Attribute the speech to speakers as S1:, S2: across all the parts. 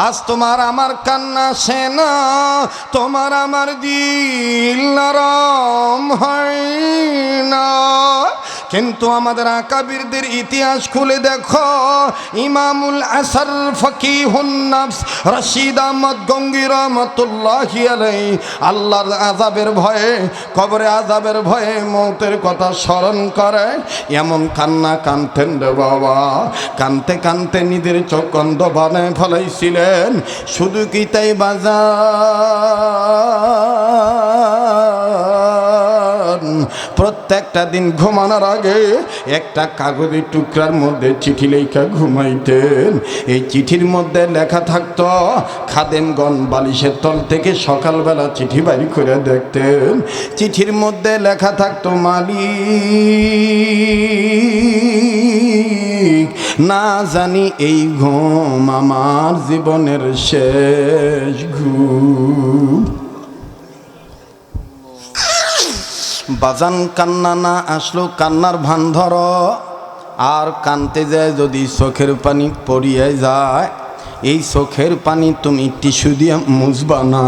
S1: আজ তোমার আমার কান্না সে না, তোমার আমার দিল নরম হয় না। কিন্তু আমাদের আকাবিরদের ইতিহাস খুলে দেখো, ইমামুল আসার ফকিহুন নফস রশিদ আহমদ গঙ্গী রহমতুল্লাহি আলাইহি আল্লাহর আযাবের ভয়ে, কবরে আযাবের ভয়ে মৌতের কথা স্মরণ করে এমন কান্না কাঁদতেন রে বাবা। কাঁদতে কাঁদতে নিজের চোখ অন্ধ বানায় ফেলাইছিলেন। শুধু কি তাই বাজার, প্রত্যেকটা দিন ঘুমানোর আগে একটা কাগজের টুকরার মধ্যে চিঠি লেখা ঘুমাইতেন। এই চিঠির মধ্যে লেখা থাকতো, খাদেমগণ বালিশের তল থেকে সকালবেলা চিঠি বাড়ি করে দেখতেন। চিঠির মধ্যে লেখা থাকতো, মালিক না জানি এই ঘুম আমার জীবনের শেষ ঘুম। বাজান কান্না না আসলো কান্নার ভান ধরো, আর কানতে যায় যদি চোখের পানি পড়িয়ে যায়, এই চোখের পানি তুমি টিস্যু দিয়ে মুছবা না।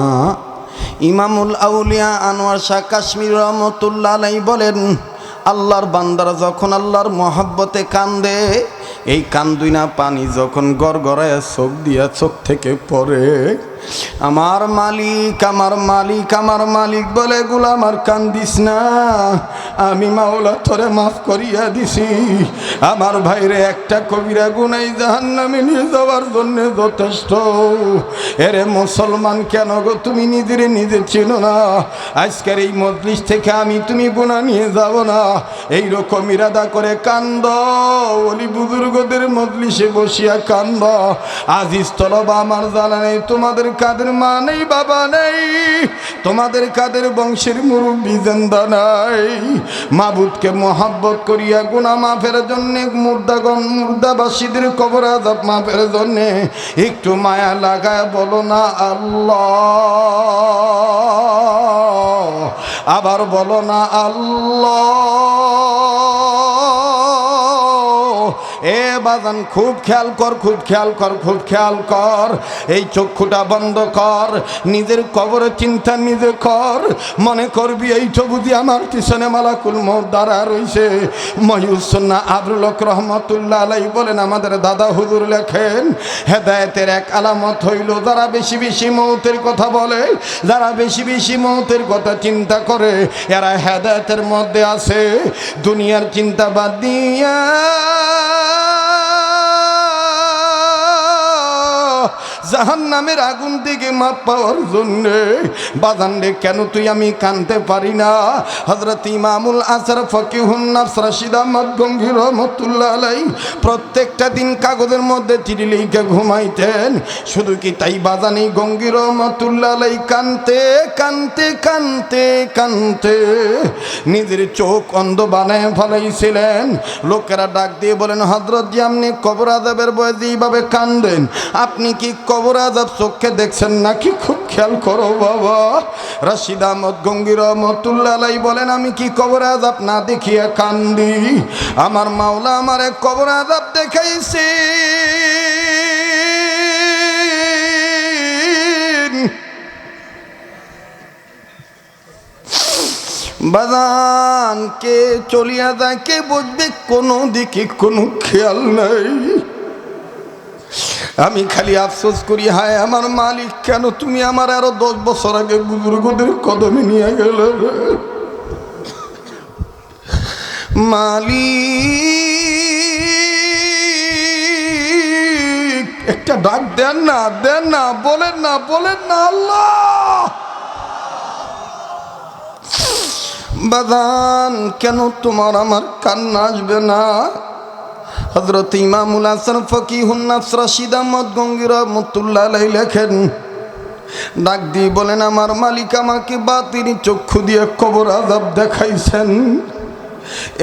S1: ইমামুল আউলিয়া আনোয়ার শাহ কাশ্মীর রহমতুল্লাহ আলাইহি বলেন, আল্লাহর বান্দারা যখন আল্লাহর মহব্বতে কান্দে, এই কান্দুইনা পানি যখন গড়গড়ায় চোখ দিয়া চোখ থেকে পড়ে, আমার মালিক আমার মালিক আমার মালিক বলে, গোলাম আর কান্দিস না, আমি মাওলা তোরে মাফ করিয়া দিছি। আমার ভাইরে একটা কবিরা গুনাই জাহান্নামে নিয়ে যাওয়ার জন্য যথেষ্ট। এরে মুসলমান কেন গো তুমি নিজেরে নিজে চিনো না? আজকের এই মজলিস থেকে আমি তুমি গুনাহ নিয়ে যাব না, এইরকম ইরাদা করে কান্দ। ওলি বুজুর্গদের মজলিসে বসিয়া কান্দ। আজিজ তলবা আমার জানা নেই তোমাদের কাদের মা নেই বাবা নেই, তোমাদের কাদের বংশের মুরব্বী জিন্দা নাই। মাবুদকে মোহাব্বত করিয়া গুনাহ মাফের জন্যে, মুর্দাবাসীদের কবর আযাব মাফের জন্যে একটু মায়া লাগায় বলো না আল্লাহ। আবার বলো না আল্লাহ। এ বাজান খুব খেয়াল কর, খুব খেয়াল কর, খুব খেয়াল কর। এই চক্ষুটা বন্ধ কর, নিজের কবরের চিন্তা নিজে কর। মনে করবি এই তো বুঝি আমার পিছনে মালাকুল মউত দাঁড়া রইছে। মহিউসুন্নাহ আবুল হক রহমতুল্লাহ আলাইহি বলেন, আমাদের দাদা হুজুর লেখেন, হেদায়েতের এক আলামত হইল যারা বেশি বেশি মউতের কথা বলে, যারা বেশি বেশি মউতের কথা চিন্তা করে, এরা হেদায়েতের মধ্যে আছে। দুনিয়ার চিন্তা বাদ দিয়া জাহান্নামের আগুন থেকে মাপ পাওয়ার জন্যে বাজানরে কেন তুই আমি কানতে পারি না? হযরত ইমামুল আসার ফকিহুন নফস রশিদ আহমদ গঙ্গী রহমতুল্লাহ আলাইহি প্রত্যেকটা দিন কাগজের মধ্যে চিঠি লিখে ঘুমাইতেন। শুধু কি তাই বাজান, এই গঙ্গী রহমতুল্লাহ আলাইহি কানতে কানতে কানতে কানতে নিজের চোখ অন্ধ বানায় ফেলাইছিলেন। লোকেরা ডাক দিয়ে বলেন, হযরত জি আপনি কবর আযাবের ভয়ে যেভাবে কান্দেন, আপনি কি কবর আযাব চোখে দেখছেন নাকি? খুব খেয়াল করো বাবা। রশিদ আহমদ গঙ্গী রহমতুল্লাহ আলাইহি বলেন, আমি কি কবর আযাব না দেখিয়া কান্দি? আমার মাওলা আমারে কবর আযাব দেখাইছে। বাজান কে চলিয়া যায় কে বুঝবে, কোনো দিকে কোনো খেয়াল নাই। আমি খালি আফসোস করি, হায় আমার মালিক কেন তুমি আমার আরো 10 বছর আগে বুজুর্গদের কদমে নিয়ে গেলে। মালিক একটা ডাক দেন না, দেন না, বলেন না, বলেন না আল্লাহ। বাজান কেন তোমার আমার কান্না আসবে না? হযরত ইমামুল হাসান ফকিহুন নফস রশিদ আহমদ গঙ্গী রহমতুল্লাহ আলাইহি লেখেন, ডাক দিয়ে বলেন, আমার মালিক আমাকে বাতিনি চক্ষু দিয়ে কবর আযাব দেখাইছেন।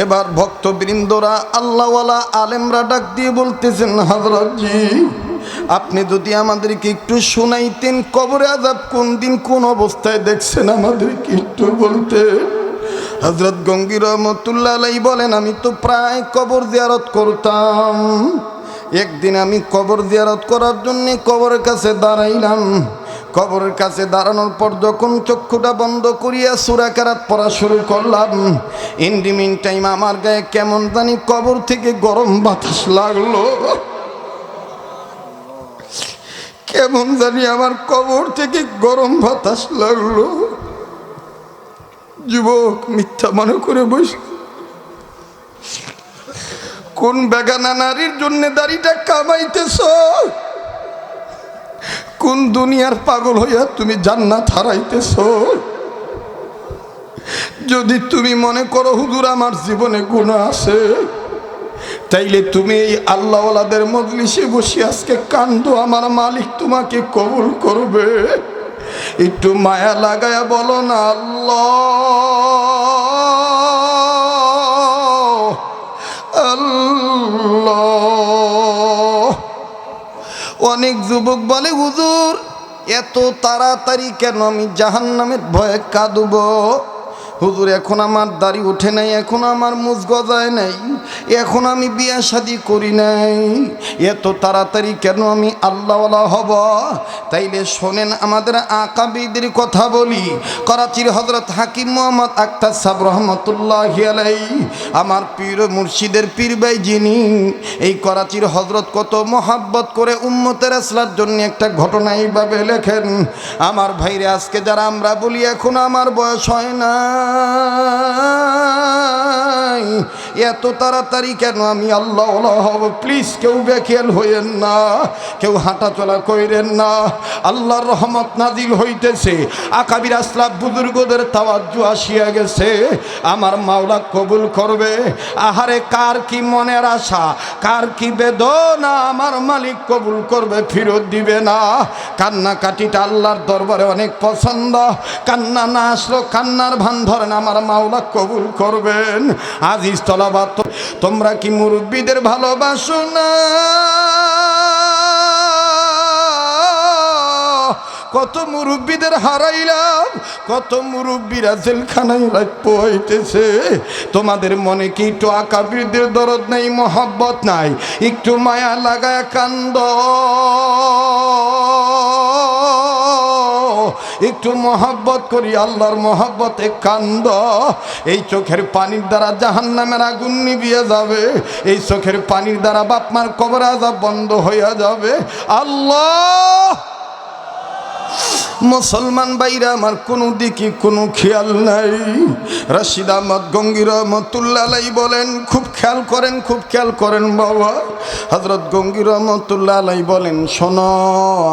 S1: এবার ভক্তবৃন্দরা আল্লাহওয়ালা আলেমরা ডাক দিয়ে বলতেছেন, হযরত জি আপনি যদি আমাদেরকে একটু শোনাইতেন কবরে আযাব কোন দিন কোন অবস্থায় দেখছেন, আমাদেরকে একটু বলতেন। হযরত গঙ্গী রহমতুল্লাহ আলাইহি বলেন, আমি তো প্রায় কবর জিয়ারত করতাম। একদিন আমি কবর জিয়ারত করার জন্য কবরের কাছে দাঁড়াইলাম। কবরের কাছে দাঁড়ানোর পর যখন চক্ষুটা বন্ধ করিয়া সূরা কেরাত পড়া শুরু করলাম, ইন দি মিন টাইম আমার গায়ে কেমন জানি কবর থেকে গরম বাতাস লাগলো। কেমন জানি আমার কবর থেকে গরম বাতাস লাগলো। যুবক মিথ্যা মনে করে বসে কোন বেগানা নারীর জন্য দাড়িটা কামাইতেছ? কোন দুনিয়ার পাগল হইয়া তুমি জান্নাত হারাইতেছ? যদি তুমি মনে করো হুজুর আমার জীবনে গুনাহ আছে, তাইলে তুমি এই আল্লাহওয়ালাদের মজলিসে বসে আজকে কান্দো, আমার মালিক তোমাকে কবুল করবে। একটু মায়া লাগায়া বলো না আল্লাহ আল্লাহ। অনেক যুবক বলে হুজুর এত তাড়াতাড়ি কেন আমি জাহান্নামের ভয়ে কাঁদব? হুজুর এখন আমার দাড়ি ওঠে নাই, এখন আমার মুজ গজায় নাই, এখন আমি বিয়া শাদি করি নাই, এত তাড়াতাড়ি কেন আমি আল্লাহওয়ালা হব? তাইলে শোনেন আমাদের আকাবিদের কথা বলি। করাচির হযরত হাকিম মোহাম্মদ আখতার সাহেব রহমতুল্লাহি আলাইহি, আমার পীর মুর্শিদের পীর ভাই যিনি, এই করাচির হযরত কত মহাব্বত করে উম্মতের ইসলার জন্য একটা ঘটনা এইভাবে লেখেন। আমার ভাইরে আজকে যারা আমরা বলি এখন আমার বয়স হয় না, এত তাড়াতাড়ি কেন আমি আল্লাহওয়ালা হব? প্লিজ কেউ বেখেয়াল হইয়েন না, কেউ হাঁটা চলা কইরেন না। আল্লাহর রহমত নাজিল হইতেছে, আকাবির আসলাফ বুজুর্গদের তাওয়াজ্জু আসিয়া গেছে, আমার মাওলা কবুল করবে। আহারে কার কি মনের আশা, কার কি বেদনা, আমার মালিক কবুল করবে, ফিরত দিবে না। কান্নাকাটিটা আল্লাহর দরবারে অনেক পছন্দ। কান্না না আসলো কান্নার ভান ধরেন, আমার মাওলা কবুল করবেন। আজিজ তলাবাত, তোমরা কি মুরব্বীদের ভালোবাসো না? কত মুরব্বীদের হারাইলাম, কত মুরব্বীরা জেলখানায় রাত পোহাইতেছে। তোমাদের মনে কি একটু আকাবিরদের দরদ নাই, মহব্বত নাই? একটু মায়া লাগায় কান্দ, একটু মহব্বত করি, আল্লাহর মহব্বতে কান্দ। এই চোখের পানির দ্বারা জাহান্নামের আগুন নিভিয়ে যাবে, এই চোখের পানির দ্বারা বাপ মার কবর আযাব বন্ধ হইয়া যাবে। আল্লাহ, মুসলমান ভাইরা আমার কোনো দিকে কোনো খেয়াল নাই। রশিদ আহমদ গঙ্গী রহমতুল্লাহ আলাইহি বলেন, খুব খেয়াল করেন, খুব খেয়াল করেন বাবা। হযরত গঙ্গী রহমতুল্লাহ আলাইহি বলেন, শোনো,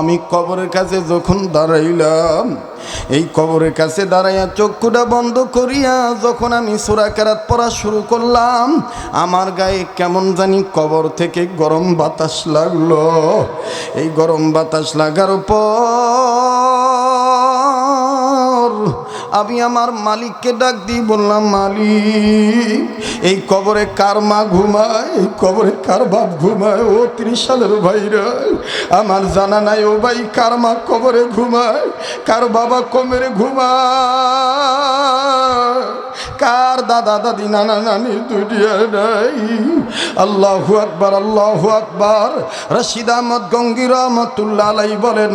S1: আমি কবরের কাছে যখন দাঁড়াইলাম, এই কবরের কাছে দাঁড়াইয়া চক্ষুটা বন্ধ করিয়া যখন আমি সূরা কেরাত পড়া শুরু করলাম, আমার গায়ে কেমন জানি কবর থেকে গরম বাতাস লাগলো। এই গরম বাতাস লাগার পর আমি আমার মালিককে ডাক দিয়ে বললাম, মালিক, এই কবরে কার মা ঘুমায়, এই কবরে কার বাপ ঘুমায়? ও 30 সালের ভাইরা, আমার জানা নাই ও ভাই, কার মা কবরে ঘুমায়, কার বাবা কবরে ঘুমায়, কার দাদা দাদি নানা নানি দুনিয়া নাই। আল্লাহু আকবার, আল্লাহু আকবার। রশিদ আহমদ গঙ্গী রহমতুল্লাহ আলাইহি বলেন,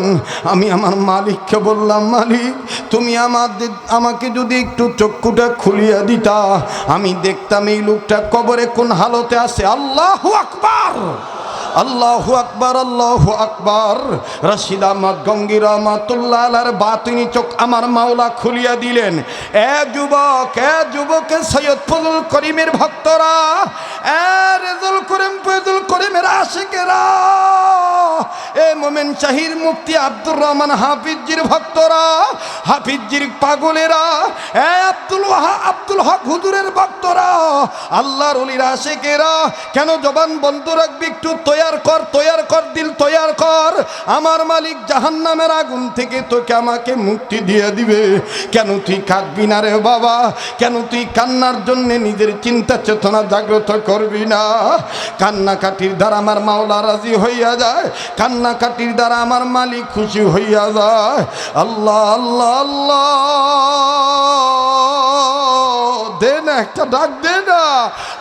S1: আমি আমার মালিককে বললাম, মালিক তুমি আমাকে যদি একটু চক্ষুটা খুলিয়া দিতা, আমি দেখতাম এই লোকটা কবরে কোন হালতে আছে। আল্লাহু আকবার, আল্লাহু আকবার, আল্লাহু আকবার। রশিদ আহমদ গঙ্গী রহমতুল্লাহ আলাইহির বাতিনি চোখ আমার মাওলা খুলিয়া দিলেন। এ যুবক, এ যুবকে সৈয়দ ফজল করিমের ভক্তরা, এ রেজুল করিম ফজল করিমের আশিকেরা, এ মোমেন শাহির মুফতি আব্দুর রহমান হাফিজজির ভক্তরা, হাফিজজির পাগলেরা, এ আব্দুল হক হুজুরের ভক্তরা, আল্লাহর ওলির আশিকেরা, কেন জবান বন্ধ রাখবি? একটু তৈয়ার কর, তৈয়ার কর, দিল তৈয়ার কর। আমার মালিক জাহান্নামের আগুন থেকে তোকে আমাকে মুক্তি দিয়ে দিবে। কেন তুই কাঁদবি না রে বাবা? কেন তুই কান্নার জন্য নিজের চিন্তা চেতনা জাগ্রত করবি না? কান্নাকাটির দ্বারা আমার মাওলা রাজি হইয়া যায়, কান্নাকাটির দ্বারা আমার মালিক খুশি হইয়া যায়। আল্লাহ আল্লাহ আল্লাহ, দেন
S2: না, একটা ডাক দে না।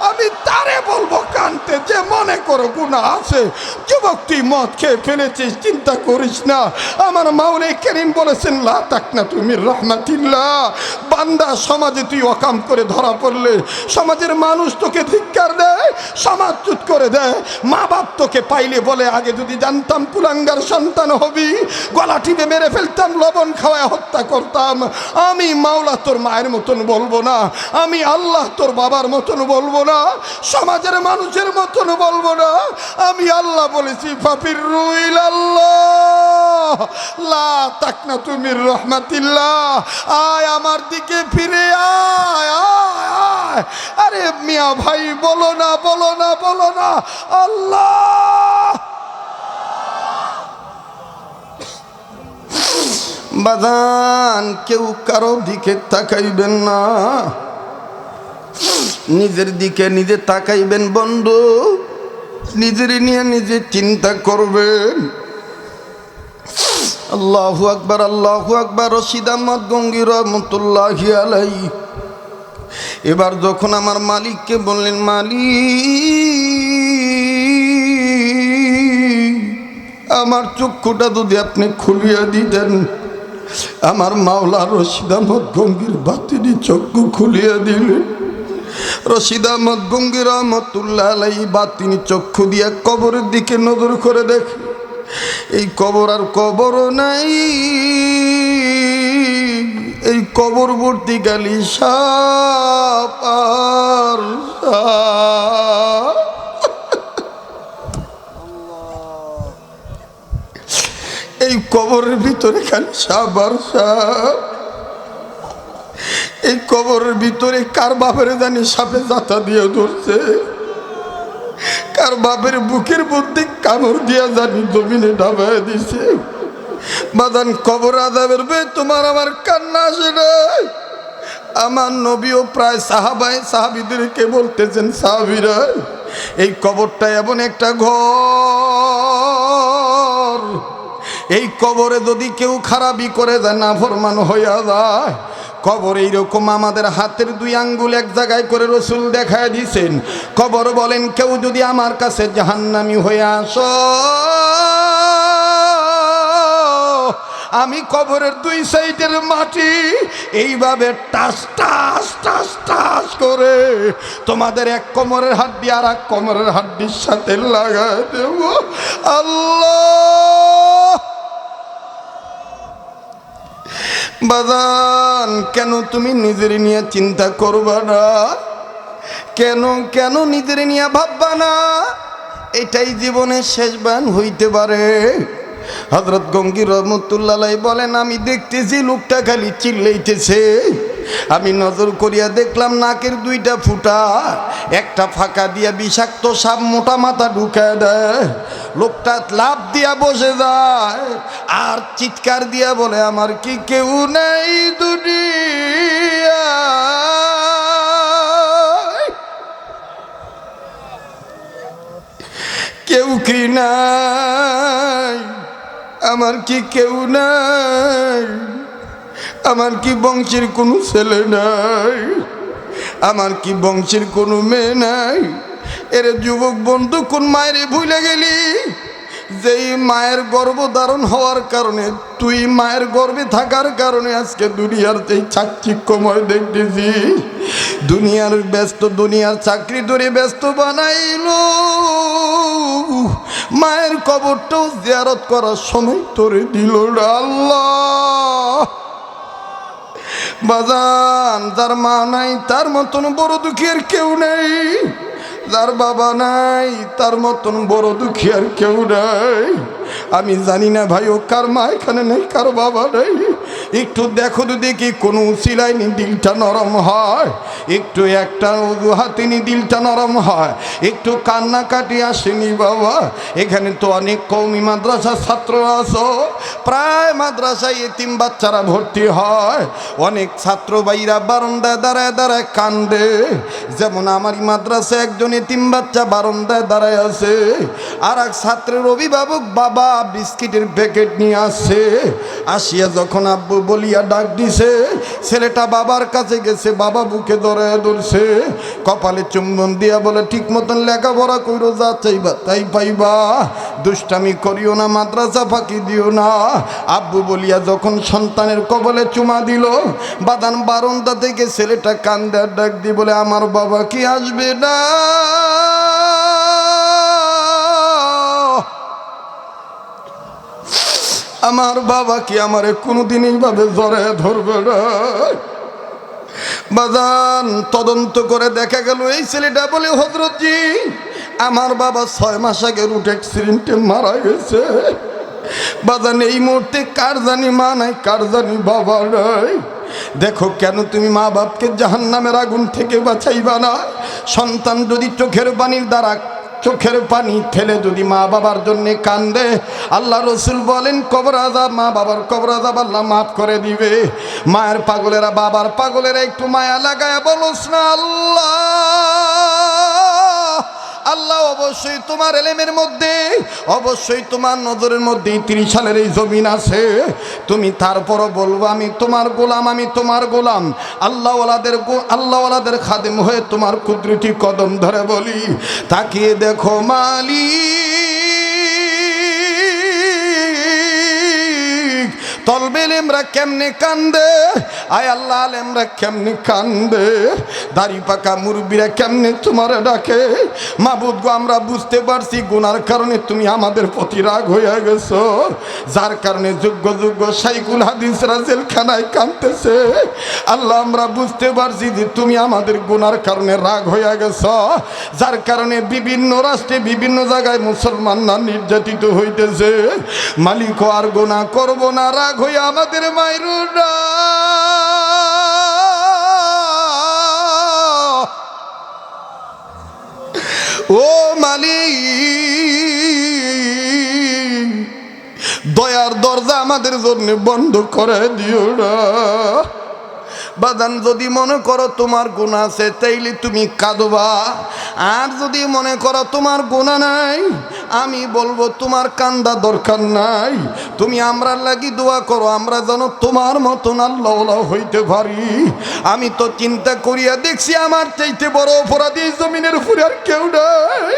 S2: আমি তারে বলবো কানতে যে মনে করো গুনাহ আছে। যুবক তুই মদ খেয়ে ফেলেছিস, চিন্তা করিস না। আমার মাওলাই কারীম বলেছেন লা তাকনাতু মির রাহমাতিল্লাহ। বান্দা সমাজে তুই অকাম করে ধরা পড়লে সমাজের মানুষ তোকে ধিক্কার দেয়, সমাজ চুপ করে দেয়। মা বাপ তোকে পাইলে বলে আগে যদি জানতাম কুলাঙ্গার সন্তান হবি, গলা টিপে মেরে ফেলতাম, লবণ খাওয়ায় হত্যা করতাম। আমি মাওলা তোর মায়ের মতন বলবো না, আমি আল্লাহ তোর বাবার মতন বলবো না, সমাজের মানুষের মতন বলবো না। আমি আল্লাহ বলেছি ফাফিরু ইলাল্লাহ লা তাকনাতু মির রাহমাতিল্লাহ। আয় আমার দিকে ফিরে আয়, আয় আয়। আরে মিয়া ভাই বলো না, বলো না, বলো না আল্লাহ। বাজান কেউ কারো দিকে তাকাইবেন না, নিজের দিকে নিজে তাকাইবেন বন্ধু, নিজের নিয়ে নিজে চিন্তা করবেন। আল্লাহু আকবার, আল্লাহু আকবার। রশিদ আহমদ গঙ্গী রহমতুল্লাহি আলাইহি এবার যখন আমার মালিককে বললেন, মালিক আমার চক্ষুটা যদি আপনি খুলিয়া দিতেন। আমার মাওলা রশিদ আহমদ গঙ্গীর বাতিনি চক্ষু খুলিয়া দিলেন। রশিদ আহমদ গঙ্গী রহমতুল্লাহ আলাইহি বাতিনি চক্ষু দিয়া কবরের দিকে নজর করে দেখে, এই কবর আর কবরও নাই, এই কবর ভর্তি গালি সাপ আর সাপ। এই কবরের ভিতরে খালি সাপ আর সাপ। এই কবরের ভিতরে কার বাপের জানি সাপে জাতা দিয়ে ধরছে, কার বাপের বুকের মধ্যে কামড় দিয়া জানি জমিনে ডাবায় দিছে। বাদান কবর আযাবের বে তোমার আমার কান্না আসে না। আমার নবীও প্রায় সাহাবীদেরকে বলতেছেন, সাহাবীরা এই কবরটা এমন একটা ঘর, এই কবরে যদি কেউ খারাপি করে যায়, নাফরমান হইয়া যায়, কবর এইরকম আমাদের হাতের 2 আঙ্গুল এক জায়গায় করে রসুল দেখায় দিয়েছেন। কবর বলেন কেউ যদি আমার কাছে জাহান্নামী হয়ে আসো, আমি কবরের 2 সাইডের মাটি এইভাবে টাস টাস টাস টাস করে তোমাদের এক কোমরের হাড্ডি আর এক কোমরের হাড্ডির সাথে লাগায় দেব। আল্লাহ বাজান কেন তুমি নিজের নিয়ে চিন্তা করবা না? কেন কেন নিজের নিয়ে ভাববা না? এটাই জীবনের শেষ বান হইতে পারে। হযরত গঙ্গী রহমতুল্লাহ আলাইহি বলেন, আমি দেখতেছি লোকটা খালি চিল্লাইতেছে। আমি নজর করিয়া দেখলাম নাকের 2টা ফুটা, একটা ফাঁকা দিয়া বিষাক্ত সাপ মোটা মাথা ঢুকায় দেয়। লোকটা লাফ দিয়া বসে যায় আর চিৎকার দিয়া বলে, আমার কি কেউ নাই দুনিয়ায়? কেউ কি নাই? আমার কি কেউ নাই? আমার কি বংশের কোনো ছেলে নাই? আমার কি বংশের কোনো মেয়ে নাই? এরে যুবক বন্ধু, কোন মায়েরে ভুলে গেলি? যেই মায়ের গর্ভধারণ হওয়ার কারণে, তুই মায়ের গর্ভে থাকার কারণে আজকে দুনিয়ার এই চাকচিক্যময় দেখতেছি। দুনিয়ার ব্যস্ত, দুনিয়ার চাকরি ধরে ব্যস্ত বানাইলো, মায়ের কবরটাও জিয়ারত করার সময় তোরে দিল না। আল্লাহ বাজান, যার মা নাই তার মতন বড় দুঃখী আর কেউ নেই, যার বাবা নাই তার মতন বড় দুঃখী আর কেউ নাই। আমি জানি না ভাই ও কার মা এখানে নেই, কার বাবা নেই। একটু দেখো তো দেখি কোনো উসিলায় দিলটা নরম হয়, একটু একটা অজুহাতে দিলটা নরম হয়, একটু কান্নাকাটি আসেনি বাবা। এখানে তো অনেক কওমি মাদ্রাসার ছাত্র আছো, প্রায় মাদ্রাসায় এতিম বাচ্চারা ভর্তি হয়। অনেক ছাত্র ভাইরা বারান্দায় দাঁড়ায় দাঁড়ায় কান্দে। যেমন আমারই মাদ্রাসায় একজন এতিম বাচ্চা বারান্দায় দাঁড়ায় আছে, আর এক ছাত্রের অভিভাবক বাবা বিস্কিটের প্যাকেট নিয়ে আসছে। আসিয়া যখন আব্বু বলিয়া ডাক দিছে। ছেলেটা বাবার কাছে গেছে, বাবা বুকে ধরছে, কপালে চুম্বন দিয়া বলে ঠিক মতন লেখাপড়া কইরো, যা চাইবা তাই পাইবা, দুষ্টামি করিও না, মাদ্রাসা ফাঁকি দিও না। আব্বু বলিয়া যখন সন্তানের কপালে চুমা দিল, বাদান বারান্দা থেকে ছেলেটা কান্দে আর ডাক দিয়ে বলে আমার বাবা কি আসবে না? আমার বাবা কি আমারে কোনোদিন এইভাবে জ্বরে ধরবে না? বাজান তদন্ত করে দেখা গেল এই ছেলেটা বলে হযরতজি আমার বাবা 6 মাস আগে রুট অ্যাক্সিডেন্টে মারা গেছে। বাজান এই মুহূর্তে কার জানি মা নাই, কার জানি বাবা নাই। দেখো কেন তুমি মা বাপকে জাহান্নামের আগুন থেকে বাঁচাইবা না? সন্তান যদি চোখের পানির দ্বারা চোখের পানি ফেলে যদি মা বাবার জন্য কান্দে, আল্লাহ রসুল বলেন কবর আযাব, মা বাবার কবর আযাব আল্লাহ মাফ করে দিবে। মায়ের পাগলেরা বাবার পাগলেরা একটু মায়া লাগায় বলোস না আল্লাহ আল্লাহ অবশ্যই তোমার এলেমের মধ্যে, অবশ্যই তোমার নজরের মধ্যে 30 সালের এই জমিন আছে, তুমি তারপরও বলবো আমি তোমার গোলাম, আমি তোমার গোলাম। আল্লাহওয়ালাদের খাদেম হয়ে তোমার কুদরতি কদম ধরে বলি তাকিয়ে দেখো মালিক, তলবে আলেমরা কেমনে কান্দে, আয় আল্লাহ আলেমরা কেমনে কান্দে, দাড়ি পাকা মুরব্বীরা কেমনে তোমার ডাকে। মাবুদ গো আমরা বুঝতে পারছি গুনার কারণে তুমি আমাদের প্রতি রাগ হয়ে গেছো, যার কারণে যোগ্য যোগ্য শাইখুল হাদিসরা জেলখানায় কাঁদতেছে। আল্লাহ আমরা বুঝতে পারছি যে তুমি আমাদের গুনার কারণে রাগ হয়ে গেছো, যার কারণে বিভিন্ন রাষ্ট্রে বিভিন্ন জায়গায় মুসলমানরা নির্যাতিত হইতেছে। মালিক আর গুনাহ করব না, রাগ হয়ে আমাদের মাইরু না। ও মালিক দয়ার দরজা আমাদের জন্য বন্ধ করে দিও না। বাদান যদি মনে করো তোমার গুনাহ আছে তাইলে তুমি কাঁদবা, আর যদি মনে করো তোমার গুনাহ নাই আমি বলবো তোমার কান্দা দরকার নাই। তুমি আমরা লাগি দোয়া করো আমরা যেন তোমার মতন আল্লাহওয়ালা হইতে পারি। আমি তো চিন্তা করিয়া দেখছি আমার চাইতে বড় অপরাধী জমিনের উপরে আর কেউ নাই।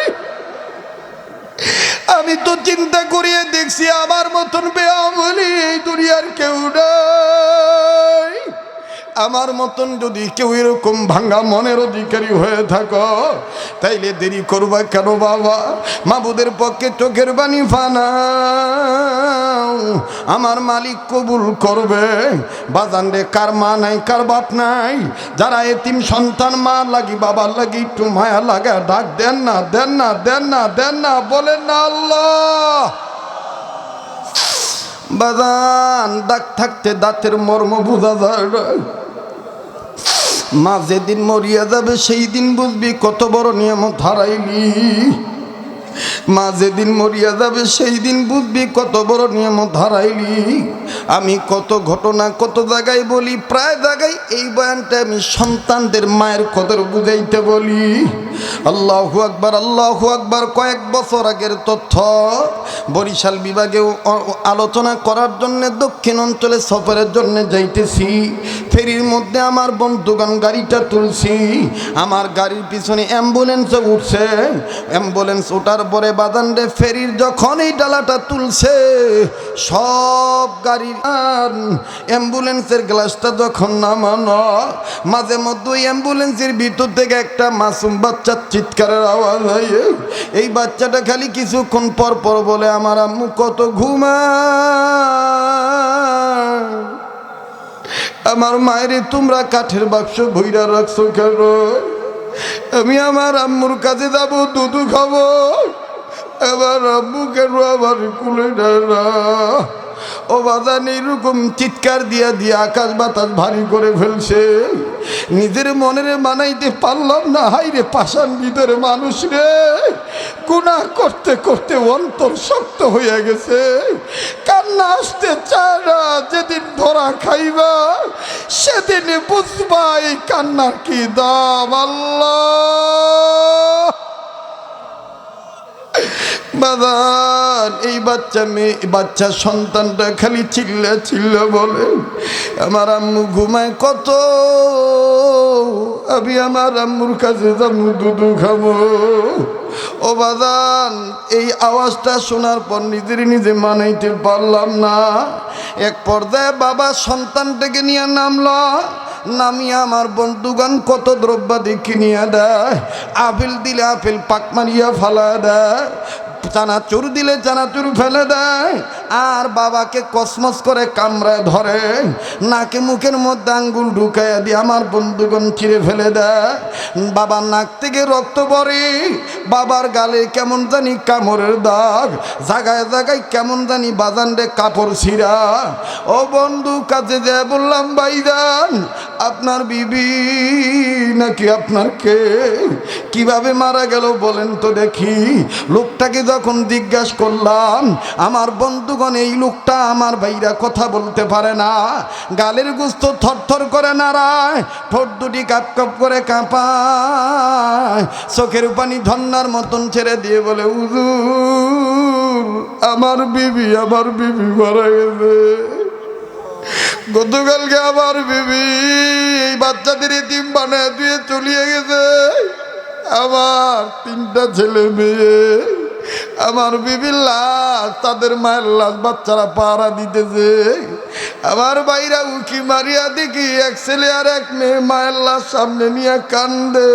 S2: আমি তো চিন্তা করিয়া দেখছি আমার মতন বেআমলি এই দুনিয়ার কেউ নাই। আমার মতন যদি কেউ এরকম ভাঙ্গা মনের অধিকারী হয়ে থাকো তাইলে দেরি করবা কেন বাবা? মাবুদের পক্ষে চোখের পানি ফানাও, আমার মালিক কবুল করবে। বাজান রে কার মা নাই, কার বাপ নাই, যারা এতিম সন্তান মা লাগি বাবার লাগি একটু মায়া লাগা ডাক দেন না, দেন না, দেন না, দেন না, বলেন না আল্লাহ। বাজান ডাক থাকতে দাঁতের মর্ম বোঝা যায় না। মা যেদিন মরিয়া যাবে সেই দিন বুঝবি কত বড় নিয়ামত হারাইলি। মা যেদিন মরিয়া যাবে সেই দিন বুঝবি কত বড় নিয়ামত হারাইলি। আমি কত ঘটনা কত জায়গায় বলি, প্রায় জায়গায় এই বয়ানটা আমি সন্তানদের মায়ের কদর বুঝাইতে বলি। আল্লাহু আকবার, আল্লাহু আকবার। কয়েক বছর আগের তথ্য, বরিশাল বিভাগেও আলোচনা করার জন্য দক্ষিণ অঞ্চলে সফরের জন্য যাইতেছি। ফেরির মধ্যে আমার বন্ধুগণ গাড়িটা তুলছি, আমার গাড়ির পিছনে অ্যাম্বুলেন্সে উঠছে। অ্যাম্বুলেন্স ওঠার পরে বাদান রে ফেরির যখন এই ডালাটা তুলছে সব গাড়ির আর অ্যাম্বুলেন্সের গ্লাসটা যখন নামানো, মাঝে মধ্যে ওই অ্যাম্বুলেন্সের ভিতর থেকে একটা মাসুম বাচ্চার চিৎকারের আওয়াজ হয়। এই বাচ্চাটা খালি কিছুক্ষণ পর পর বলে আমার আম্মু কত ঘুমায়, আমার মায়েরে তোমরা কাঠের বাক্স ভইরা রাখছো কেন? আমি আমার আম্মুর কাছে যাব, দুধু খাবো, আমার আম্মু কেন আমার কুলে না। ও বাজান এইরকম চিৎকার দিয়া দিয়া আকাশ বাতাস ভারী করে ফেলছে। নিজের মনের মানাইতে পারলাম না। হাই রে পাষাণ ভিতরে মানুষ রে, গুনাহ করতে করতে অন্তর শক্ত হয়ে গেছে, কান্না আসতে চায় না। যেদিন ধরা খাইবা সেদিন বুঝবা এই কান্নার কি দাম। আল্লাহ বাজান এই বাচ্চা সন্তানটা খালি চিল্লা বলে আমার আম্মু ঘুমায় কত, আমি আমার আম্মুর কাছে যাবো, দুধু খাবো। ও বাজান এই আওয়াজটা শোনার পর নিজে মানাইতে পারলাম না। এক পর্যায়ে বাবা সন্তানটাকে নিয়ে নামিয়ে আমার বন্ধুগণ কত দ্রব্যাদি কিনিয়া দেয়। আপেল দিলে আপেল পাক মারিয়া ফালা দেয়, চানাচুর দিলে চানাচুর ফেলে দেয়, আর বাবাকে কসমস করে কামড়ায় ধরে, নাকে মুখের মধ্যে আঙ্গুল ঢুকাইয়া দিয়ে আমার বন্ধুগণ ছিঁড়ে ফেলে দেয়। বাবার নাক থেকে রক্ত পড়ে, বাবার গালে কেমন জানি কামড়ের দাগ, জায়গায় জায়গায় কেমন জানি বাজানরে কাপড় ছিঁড়া। ও বন্ধু কাছে যায় বললাম, ভাইজান আপনার বিবি নাকি আপনার কে, কিভাবে মারা গেল বলেন তো দেখি। লোকটাকে যখন জিজ্ঞাসা করলাম, আমার বন্ধুগণ এই লোকটা আমার ভাইরা কথা বলতে পারে না, গালের গোস্ত থরথর করে নাড়ায়, ঠোঁট দুটি কাপ কাপ করে কাঁপায়, চোখের পানি ধন্নার মতন ছেড়ে দিয়ে বলে, হুজুর আমার বিবি মারা গেছে। গতকালকে আমার বিবি এই বাচ্চাদের এতিম বানায় দিয়ে চলিয়ে গেছে। আমার 3টা ছেলে মেয়ে, আমার বিবির লাশ, তাদের মায়ের লাশ বাচ্চারা পাহারা দিতেছে। আমার বাইরা উকি মারিয়া দেখি এক ছেলে আর এক মেয়ে মায়ের লাশ সামনে নিয়ে কান্দে।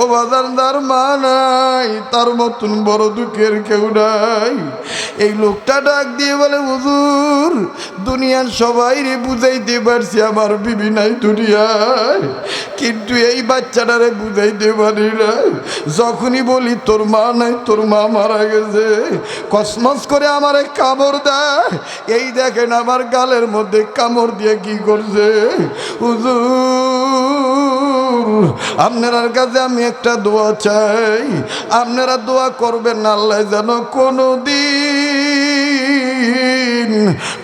S2: ও বাজানদার মা নাই, তার মতন বড় দুঃখের কেউ নাই। এই লোকটা ডাক দিয়ে বলে, হুজুর দুনিয়ার সবাই রে বুঝাইতে পারছি আমার বিবি নাই দুনিয়ায়, কিন্তু এই বাচ্চাটারে বুঝাইতে পারি না। যখনই বলি তোর মা নাই, তোর মা মারা গেছে, কসমস করে আমারে কামড় দেয়। এই দেখেন আমার গালের মধ্যে কামড় দিয়ে কি করছে। হুজুর আপনার কাছে আমি একটা দোয়া চাই, আপনারা দোয়া করবেন আল্লাহ যেন কোনদিন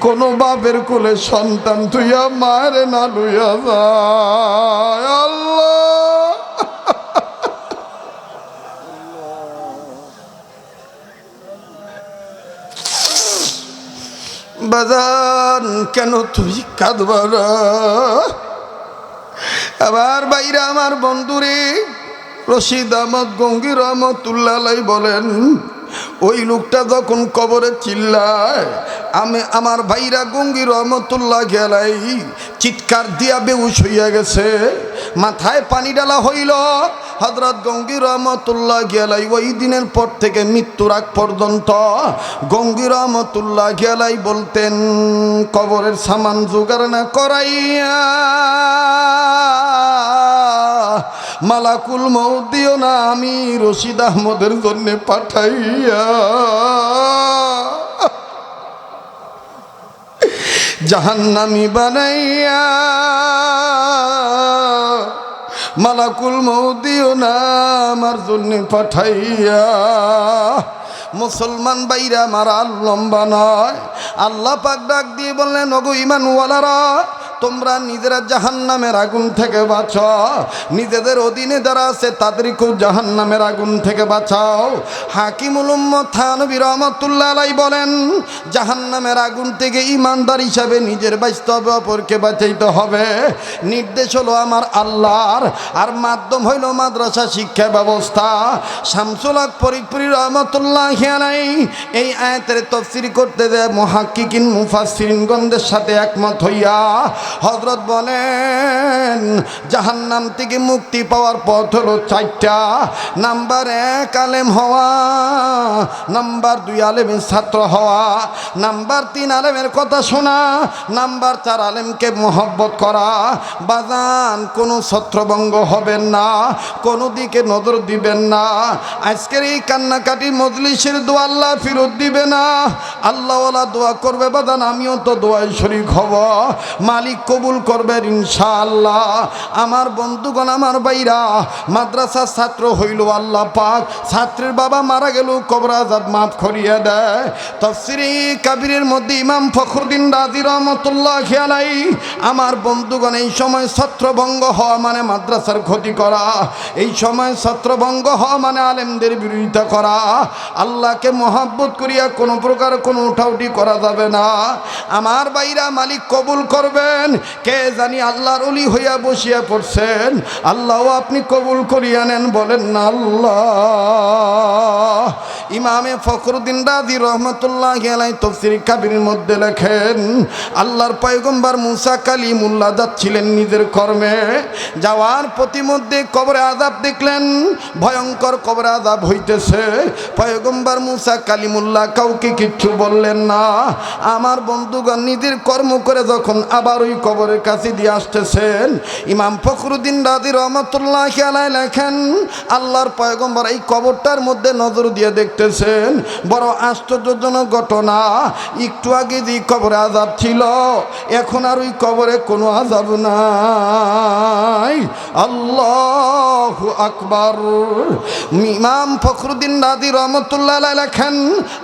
S2: কোনো বাপের কোলে সন্তান তুইয়া মায়ের না লইয়া যায়। আল্লাহ বাজান কেন তুই কাঁদবা না? আবার বাইরে আমার বন্ধুরে রশিদ আহমদ গঙ্গি রহমতুল্লাহ আলাইহি বলেন, ওই লোকটা যখন কবরে চিল্লায়, আমার ভাইরা গঙ্গি রহমতুল্লাহ আলাইহি চিৎকার দিয়া বেহুশ হইয়া গেছে, মাথায় পানি ডালা হইল। হযরত গঙ্গি রহমতুল্লাহ আলাইহি ওই দিনের পর থেকে মৃত্যুর আগ পর্যন্ত গঙ্গি রহমতুল্লাহ আলাইহি বলতেন, কবরের সামান জোগাড় না করাইয়া মালাকুল মউত দিও না আমি রশিদ আহমদের জন্য পাঠাইয়া। জাহান্নামী বানাইয়া মালাকুল মউত দিও না আমার জন্য পাঠাইয়া। মুসলমান বাইরা মারা লম্বা নয়। আল্লাহ পাক ডাক দিয়ে বললেন, ওগো ঈমানওয়ালারা, তোমরা নিজেরা জাহান্নামের আগুন থেকে বাঁচাও, নিজেদের অধীনে যারা আছে তাদেরকেও জাহান্নামের আগুন থেকে বাঁচাও। হাকিমুল উম্মত থানবী রহমাতুল্লাহ আলাইহি বলেন, জাহান্নামের আগুন থেকে ইমানদার হিসাবে নিজের বাঁচতে হবে, অপরকে বাঁচাইতে হবে। নির্দেশ হলো আমার আল্লাহর, আর মাধ্যম হইল মাদ্রাসা শিক্ষা ব্যবস্থা। শামসুল হক ফরিদপুরি রহমাতুল্লাহি আলাইহি এই আয়াতের তাফসীর করতে যায় মুহাক্কিকিন মুফাসসিরিনগণদের সাথে একমত হইয়া হযরত বলেন, জাহান্নাম থেকে মুক্তি পাওয়ার পথ হলো 4টা। নাম্বার 1 আলেম হওয়া, নাম্বার 2 আলেমের ছাত্র হওয়া, নাম্বার 3 আলেমের কথা শোনা, নাম্বার 4 আলেমকে মহব্বত করা। বাজান কোনো ছত্রভঙ্গ হবেন না, কোনো দিকে নজর দিবেন না। আজকের এই কান্নাকাটি মজলিসের দোয়া আল্লাহ ফেরত দিবে না। আল্লাহওয়ালা দোয়া করবে বাজান, আমিও তো দোয়ায় শরীক হব, মালিক কবুল করবেন ইনশাআল্লাহ। আমার বন্ধুগণ, আমার ভাইরা, মাদ্রাসার ছাত্র হইল আল্লাহ পাক, ছাত্রের বাবা মারা গেল, কবর আযাব মাফ করিয়ে দেয়। তাফসীরে কাবীরের মধ্যে ইমাম ফখরুদ্দীন রাজি রহমাতুল্লাহি আলাইহি, আমার বন্ধুগণ, এই সময় ছত্রভঙ্গ হওয়া মানে মাদ্রাসার ক্ষতি করা, এই সময় ছত্রভঙ্গ হওয়া মানে আলেমদের বিরোধিতা করা। আল্লাহকে মহব্বত করিয়া কোনো প্রকার কোনো উঠাউঠি করা যাবে না। আমার ভাইরা, মালিক কবুল করবেন। কে জানি আল্লাহর ওলি হইয়া বসিয়া পড়ছেন, আল্লাহ আপনি কবুল করিয়া নেন, বলেন না আল্লাহ। ইমামে ফখরুদ্দীন রাজি রহমাতুল্লাহি আলাইহি তাফসীর কাবীরের মধ্যে লেখেন, আল্লাহর পয়গম্বর মুসা কালিমুল্লাহ যাচ্ছিলেন নিজের কর্মে, যাওয়ার প্রতিমধ্যে কবরে আযাব দেখলেন, ভয়ঙ্কর কবরে আযাব হইতেছে। পয়গম্বর মুসা কালিমুল্লাহ কাউকে কিচ্ছু বললেন না। আমার বন্ধুগণ, নিজের কর্ম করে যখন আবার ওই কবরের কাছে দিয়ে আসতেছেন, ইমাম ফখরুদ্দীন রাজি রহমাতুল্লাহি আলাইহি লেখেন, আল্লাহর পয়গম্বর এই কবরটার মধ্যে নজর দিয়ে দেখতেছেন। বড় আশ্চর্যজনক ঘটনা, একটু আগে যে কবরে আযাব ছিল, এখন আর ওই কবরে কোনো আযাব নাই। আল্লাহু আকবার। ইমাম ফখরুদ্দীন রাজি রহমাতুল্লাহ আলাইহি লেখেন,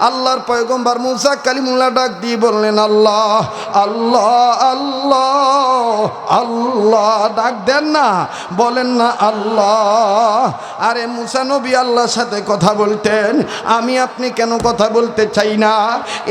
S2: আল্লাহর পয়গম্বর মুসা কালিমুল্লাহ ডাক দিয়ে বললেন, আল্লাহ আল্লাহ আল্লাহ আল্লাহ। ডাক দেন না, বলেন না আল্লাহ। আরে মুসা নবী আল্লাহর সাথে কথা বলতেন, আমি আপনি কেন কথা বলতে চাই না?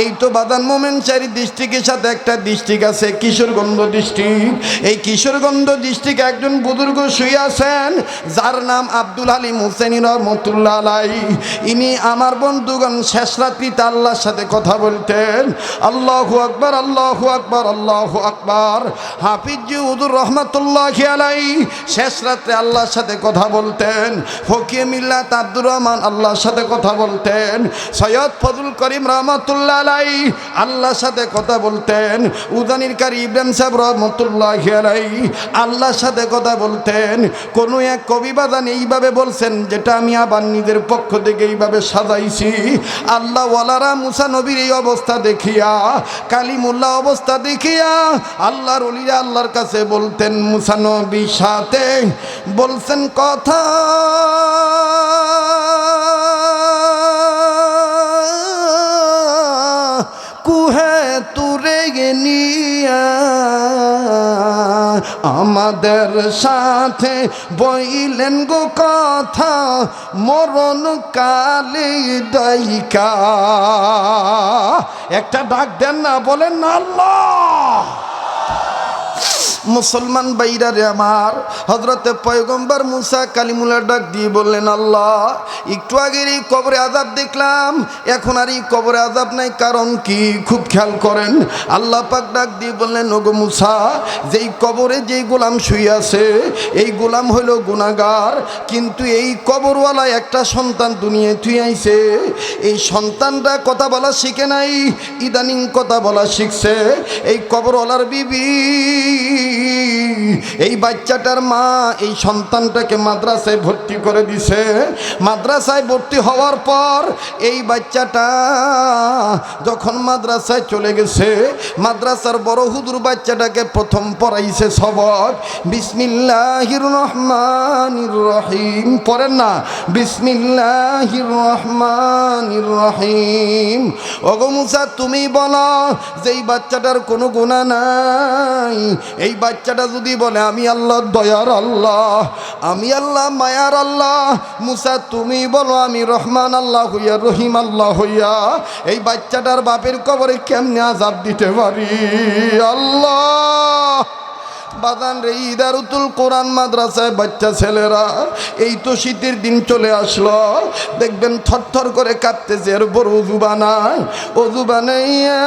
S2: এই তো বাদান মোমেন্ট চারি ডিস্ট্রিক্টের সাথে একটা ডিস্ট্রিক্ট আছে, কিশোরগঞ্জ ডিস্ট্রিক্ট। এই কিশোরগঞ্জ ডিস্ট্রিক্টে একজন বুজুর্গ শুয়ে আছেন, যার নাম আব্দুল হালিম হুসেনি রহমতুল্লাহ আলাইহি। ইনি আমার বন্ধুগণ শেষ রাত্রিতে আল্লাহর সাথে কথা বলতেন। আল্লাহু আকবার, আল্লাহু আকবার, আল্লাহু আকবার। হাফিজ জি হুজুর রহমতুল্লাহি আলাইহি শেষ রাত্রে আল্লাহর সাথে কথা বলতেন। ফকিয়ে মিল্লাত আব্দুর রহমান আল্লাহর সাথে কথা বলতেন। সৈয়দ ফজল করিম রহমতুল্লাহ আলাইহি আল্লাহর সাথে কথা বলতেন। উজানির কারি ইব্রাহিম সাহেব রহমতুল্লাহি আলাইহি আল্লাহর সাথে কথা বলতেন। কোনো এক কবি বাদান এইভাবে বলছেন, যেটা আমি আবার নিজের পক্ষ থেকে এইভাবে সাজাইছি। আল্লাহ ওয়ালারা মুসা নবীর এই অবস্থা দেখিয়া, কালিমুল্লাহ অবস্থা দেখিয়া আল্লাহর ওলিরা আল্লাহর কাছে বলতেন, মুসা নবীর সাথে বলছেন কথা, কুহে তুরে নিয়া আমাদের সাথে বইলেন গো কথা, মরণ কালে দায়িকা। একটা ডাক দেন না, বলেন না আল্লাহ। মুসলমান ভাইরা রে আমার, হযরতে পয়গম্বর মুসা কালিমুল্লাহ ডাক দিয়ে বললেন, আল্লাহ একটু আগের এই কবরে আযাব দেখলাম, এখন আর এই কবরে আযাব নাই, কারণ কি? খুব খেয়াল করেন। আল্লাহ পাক ডাক দিয়ে বললেন, ওগো মুসা, যেই কবরে যেই গোলাম শুয়ে আছে, এই গোলাম হইল গুনাহগার, কিন্তু এই কবরওয়ালা একটা সন্তান দুনিয়ায় থুই আইছে। এই সন্তানটা কথা বলা শিখে নাই, ইদানিং কথা বলা শিখছে। এই কবরওয়ালার বিবি, এই বাচ্চাটার মা এই সন্তানটাকে মাদ্রাসায় ভর্তি করে দিছে। মাদ্রাসায় ভর্তি হওয়ার পর এই বাচ্চাটা যখন মাদ্রাসায় চলে গেছে, মাদ্রাসার বড় হুজুর বাচ্চাটাকে প্রথম পড়াইছে সবক, বিসমিল্লাহির রহমানির রহিম। পড়েন না, বিসমিল্লাহির রহমানির রহিম। ওগো মুসা, তুমি বলো যে এই বাচ্চাটার কোনো গুনাহ নাই। এই বাচ্চাটা যদি বলে আমি আল্লাহ দয়ার আল্লাহ, আমি আল্লাহ মায়ার আল্লাহ, মুসা তুমি বলো আমি রহমান আল্লাহ হইয়া, রহিম আল্লাহ হইয়া, এই বাচ্চাটার বাপের কবরে কেমনে আযাব দিতে পারি? আল্লাহ বাদান রে, ইদারুতুল কোরআন মাদ্রাসায় বাচ্চা ছেলেরা, এই তো শীতের দিন চলে আসলো, দেখবেন থরথর করে কাঁপতেছে। এরপর অজু বানায়, অজু বানাইয়া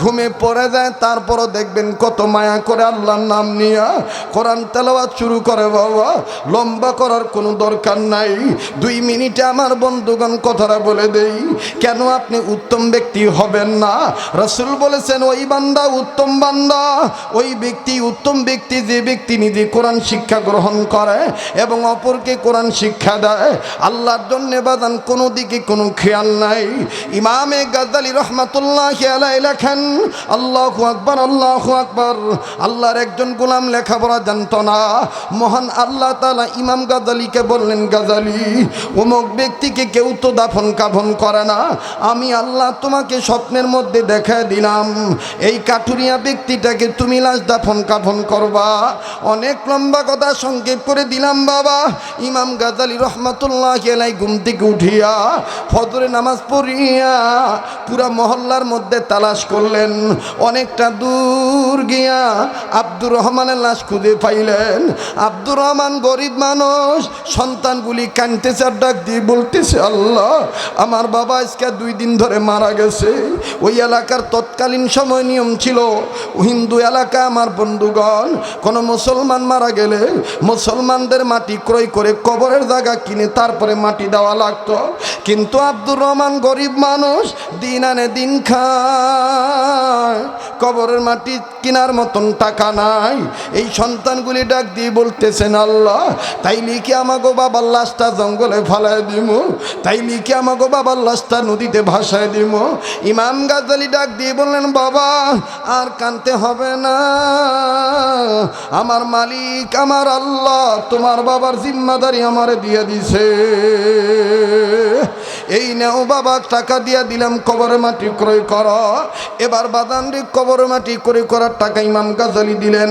S2: ঘুমে পড়ে যায়। তারপরও দেখবেন কত মায়া করে আল্লাহর নাম নিয়া কোরআন তেলাওয়াত শুরু করে। বাবা, লম্বা করার কোনো দরকার নাই, 2 মিনিটে আমার বন্ধুগণ কথাটা বলে দেই। কেন আপনি উত্তম ব্যক্তি হবেন না? রাসূল বলেছেন, ওই বান্দা উত্তম বান্দা
S1: ওই ব্যক্তি উত্তম ব্যক্তি যে ব্যক্তি নিজে কোরআন শিক্ষা গ্রহণ করে এবং অপরকে কোরআন শিক্ষা দেয়। আল্লাহর জন্য বাদান কোনো দিকে কোনো খেয়াল নাই। ইমামে গাজ্জালী রহমাতুল্লাহি আলাইহি লেখেন, আল্লাহু আকবার, আল্লাহু আকবার। আল্লাহর একজন গোলাম লেখাপড়া জানতো না। মহান আল্লাহ তাআলা ইমাম গাজ্জালীকে বললেন, গাজ্জালী, অমুক ব্যক্তিকে কেউ তো দাফন কাফন করে না, আমি আল্লাহ তোমাকে স্বপ্নের মধ্যে দেখায় দিলাম এই কাঠুরিয়া ব্যক্তিটাকে তুমি লাশ দাফন কাফন করবা। অনেক লম্বা কথা সংক্ষেপ করে দিলাম বাবা। ইমাম গাজ্জালী রাহমাতুল্লাহি আলাইহি ঘুম থেকে উঠিয়া ফজরের নামাজ পড়িয়া পুরা মহল্লার মধ্যে তালাশ করলেন। অনেকটা দূর গিয়া আব্দুর রহমানের লাশ খুঁজে পাইলেন। আব্দুর রহমান গরিব মানুষ, সন্তানগুলি কাঁদতেছে আর ডাক দিয়ে বলতেছে, আল্লাহ, আমার বাবা আজকে 2 দিন ধরে মারা গেছে। ওই এলাকার তৎকালীন সময় নিয়ম ছিল, হিন্দু এলাকা আমার বন্ধুগণ, কোনো মুসলমান মারা গেলে মুসলমানদের মাটি ক্রয় করে কবরের জায়গা কিনে তারপরে মাটি দেওয়া লাগতো। কিন্তু আব্দুর রহমান গরিব মানুষ, দিন আনে দিন খায়, কবরের মাটি কেনার মতন টাকা নাই। এই সন্তানগুলি ডাক দিয়ে বলতেছেন, আল্লাহ, তাইলে কি আমাগো বাবার লাশটা জঙ্গলে ফালায় দিব? তাইলে কি আমাগো বাবার লাশটা নদীতে ভাসায় দিব? ইমাম গাজ্জালী ডাক দিয়ে বললেন, বাবা, আর কানতে হবে না, আমার মালিক আমার আল্লাহ তোমার বাবার জিম্মাদারি আমারে দিয়ে দিছে। এই নেও বাবা, টাকা দিয়া দিলাম, কবরে মাটি ক্রয় কর। এবার বাদানরে কবরে মাটি ক্রয় করার টাকা ইমাম গাজ্জালী দিলেন।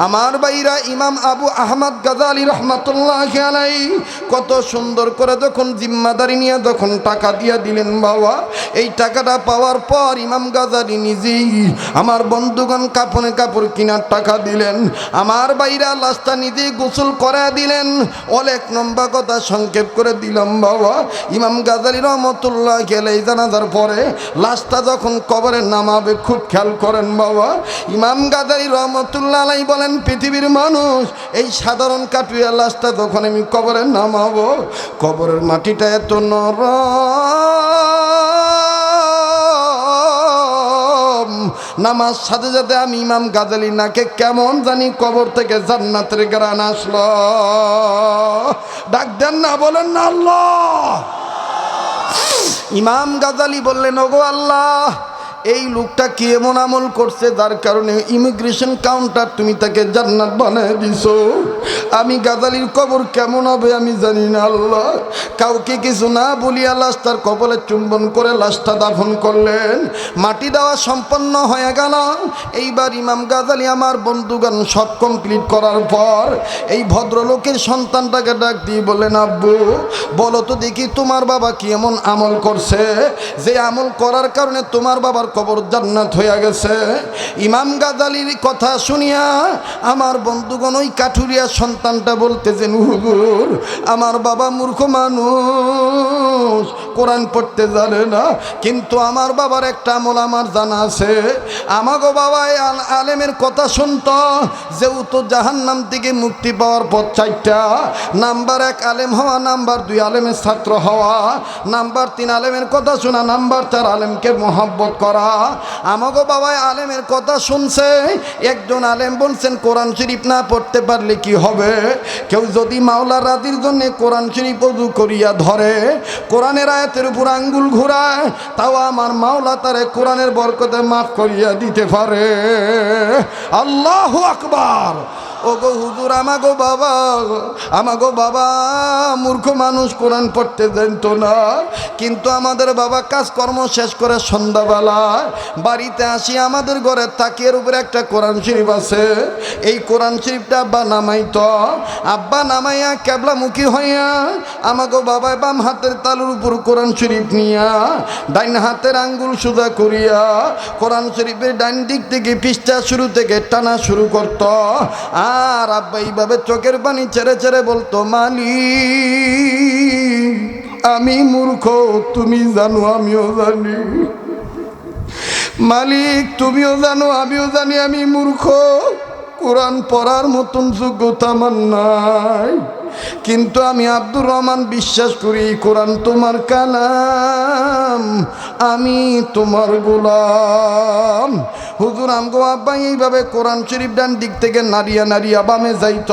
S1: আমার ভাইরা, ইমাম আবু আহমদ গাজ্জালী রাহমাতুল্লাহি আলাইহি কত সুন্দর করে যখন জিম্মাদারি নিয়ে যখন টাকা দিয়া দিলেন বাবা, এই টাকাটা পাওয়ার পর ইমাম গাজ্জালী নিজেই আমার বন্ধুগণ কাপড়ে কাপড় কেনার টাকা দিলেন। আমার ভাইরা, লাশটা নিজেই গোসল করে দিলেন। অনেক লম্বা কথা সংক্ষেপ করে দিলাম বাবা। ইমাম গাজ্জালী রহমাতুল্লাহি আলাইহি জানাজার পরে লাশটা যখন কবরে নামাবে, খুব খেয়াল করেন বাবা। ইমাম গাজ্জালী রহমাতুল্লাহি আলাইহি বলেন, পৃথিবীর মানুষ, এই সাধারণ কাঠুরিয়া লাশটা যখন আমি কবরে নামাবো, কবরের মাটিটা এত নরম, নামাজ সাথে সাথে আমি ইমাম গাজ্জালী নাকে কেমন জানি কবর থেকে জান্নাতের ঘ্রাণ আসলো। ডাক দেন না, বলেন না আল্লাহ। ইমাম গাজ্জালী বললেন, ওগো আল্লাহ, এই লোকটা কি এমন আমল করছে যার কারণে ইমিগ্রেশন কাউন্টার তুমি তাকে জান্নাত বানিয়ে দিছো? আমি গাজ্জালীর কবর কেমন হবে আমি জানি না আল্লাহ। কাউকে কিছু না বলিয়া লাশ তার কবরে চুম্বন করে লাশটা দাফন করলেন। মাটি দেওয়া সম্পন্ন হয়ে গেল। এইবার ইমাম গাজ্জালী আমার বন্ধুগণ সব কমপ্লিট করার পর এই ভদ্রলোকের সন্তানটাকে ডাক দিয়ে বললেন, আব্বু, বলো তো দেখি তোমার বাবা কি এমন আমল করছে যে আমল করার কারণে তোমার বাবার কবর জান্নাত হয়ে গেছে? ইমাম গাজ্জালীর কথা শুনিয়া আমার বন্ধুগণ ওই কাঠুরিয়া সন্তানটা বলতেছেন, হুজুর, আমার বাবা মূর্খ মানুষ, কোরআন পড়তে জানে না, কিন্তু আমার বাবার একটা আমল আমার জানা আছে। আমাগো বাবা আলেমের কথা শুনতো, যেহেতু জাহান্নাম থেকে মুক্তি পাওয়ার পথ 4টা। নাম্বার 1 আলেম হওয়া, নাম্বার 2 আলেমের ছাত্র হওয়া, নাম্বার 3 আলেমের কথা শোনা, নাম্বার 4 আলেমকে মহব্বত করা। আমাগো বাবা আলেমের কথা শুনছে। একজন আলেম বলছেন, কোরআন শরীফ না পড়তে পারলে কি হবে? কেউ যদি মাওলা রাদির জন্য কোরআন শরীফ ওযু করিয়া ধরে, কোরআনের আয়াতের উপর আঙ্গুল ঘুরায়, তাও আমার মাওলা তারে কোরআনের বরকতে মাফ করিয়া দিতে পারে। আল্লাহু আকবার। ওগো হুজুর, আমাগো বাবা মূর্খ মানুষ, কোরআন পড়তে জানতো না, কিন্তু আমাদের বাবা কাজকর্ম শেষ করে সন্ধ্যাবেলায় বাড়িতে আসি, আমাদের ঘরের তাকিয়ার উপরে একটা কোরআন শরীফ আছে। এই কোরআন শরীফটা আব্বা নামাইতো। আব্বা নামাইয়া কেবলামুখী হইয়া আমাগো বাবায় বাম হাতের তালুর উপর কোরআন শরীফ নিয়া ডাইন হাতের আঙ্গুল সোজা করিয়া কোরআন শরীফের ডাইন দিক থেকে পৃষ্ঠা শুরু থেকে টানা শুরু করত। আর আব্বা এইভাবে চোখের পানি ছেড়ে ছেড়ে বলতো, মালিক, আমি মূর্খ, তুমি জানো আমিও জানি। মালিক, তুমিও জানো আমিও জানি আমি মূর্খ, কোরআন পড়ার মতন যোগ্যতা আমার নাই।
S2: কিন্তু আমি আব্দুর রহমান বিশ্বাস করি কোরআন তোমার কালাম, আমি তোমার গোলাম। হুজুর আমগো আব্বা এইভাবে কোরআন শরীফ ডান দিক থেকে নাড়িয়া নাড়িয়া বামে যাইত,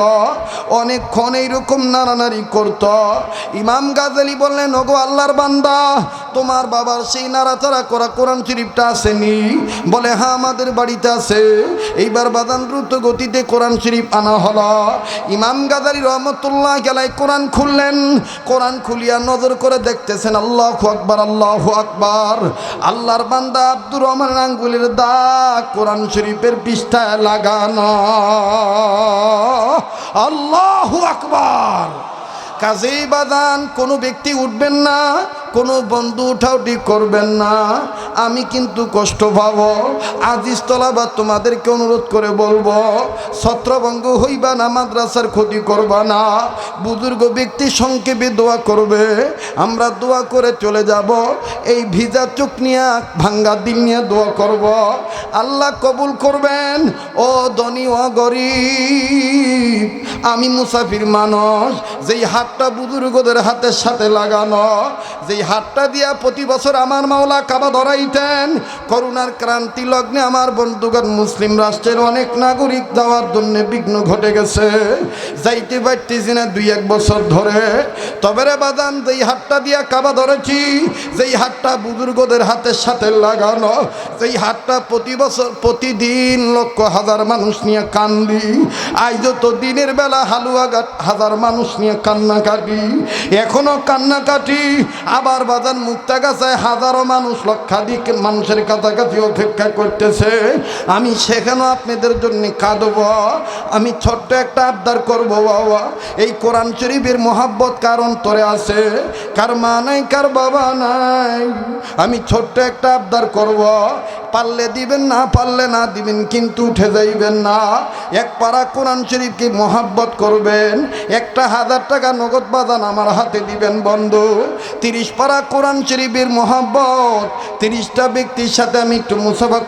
S2: অনেকক্ষণ এইরকম নাড়ানাড়ি করত। ইমাম গাজালি বললেন, ওগো আল্লাহর বান্দা, তোমার বাবার সেই নাড়াচাড়া করা কোরআন শরীফটা আসেনি? বলে, হ্যাঁ আমাদের বাড়িতে আছে। এইবার বাদান দ্রুত গতিতে কোরআন শরীফ আনা হলো। ইমাম গাজালি রহমতুল্লাহ আলাইহি কোরআন খুললেন। কোরআন খুলিয়া নজর করে দেখতেছেন, আল্লাহু আকবার, আল্লাহু আকবার। আল্লাহর বান্দা আব্দুর রহমানের আঙ্গুলের দাগ কোরআন শরীফের পৃষ্ঠায় লাগানো। আল্লাহু আকবার। কাজেই বাদান কোনো ব্যক্তি উঠবেন না, কোনো বন্ধু উঠাউটি করবেন না। আমি কিন্তু কষ্ট পাবো। আজিজ তলাবা তোমাদেরকে অনুরোধ করে বলবো, ছত্রভঙ্গ হইবা না, মাদ্রাসার ক্ষতি করবা না। বুজুর্গ ব্যক্তি সংক্ষেপে দোয়া করবে, আমরা দোয়া করে চলে যাব। এই ভিজা চোখ নিয়ে ভাঙ্গা দিল নিয়ে দোয়া করব, আল্লাহ কবুল করবেন। ও ধনী ও গরিব, আমি মুসাফির মানুষ। যেই হাতটা বুজুর্গদের হাতের সাথে লাগানো, যেই হাতটা দিয়া প্রতি বছর আমার মাওলা কাবা ধরাইতেন, করোনার ক্রান্তি লগ্নে আমার বন্ধুগণ মুসলিম রাষ্ট্রের অনেক নাগরিক যাওয়ার জন্য বিঘ্ন ঘটে গেছে, যাইতে পারতেছি না 2-1 বছর ধরে। তবে রে বাদান, যেই হাতটা দিয়া কাবা ধরেছি, যেই হাতটা বুজুর্গদের হাতের সাথে লাগানো, যেই হাতটা প্রতি বছর প্রতিদিন লক্ষ হাজার মানুষ নিয়ে কান্দি, আজ তো দিনের বেলা হালুয়াঘাট হাজার মানুষ নিয়ে কান্নাকাটি, এখনো কান্নাকাটি। আবার বাজান মুক্তাগাছায় হাজারো মানুষ, লক্ষাধিক মানুষের কাছাকাছি অপেক্ষা করতেছে। আমি সেখানেও আপনাদের জন্য কাঁদব। আমি ছোট্ট একটা আবদার করব, বাবা, এই কোরআন শরীফের মোহাব্বত কার অন্তরে আছে? কার মা নাই, কার বাবা নাই? আমি ছোট্ট একটা আবদার করব, পারলে দিবেন, না পারলে না দিবেন, কিন্তু উঠে যাইবেন না। এক পারা কোরআন শরীফকে মোহাব্বত করবেন, 1000 টাকা নগদ বাদান আমার হাতে দিবেন বন্ধু। 30 পারা কোরআন শরীফের মোহাব্বত, 30টা ব্যক্তির সাথে আমি একটু মুসাফা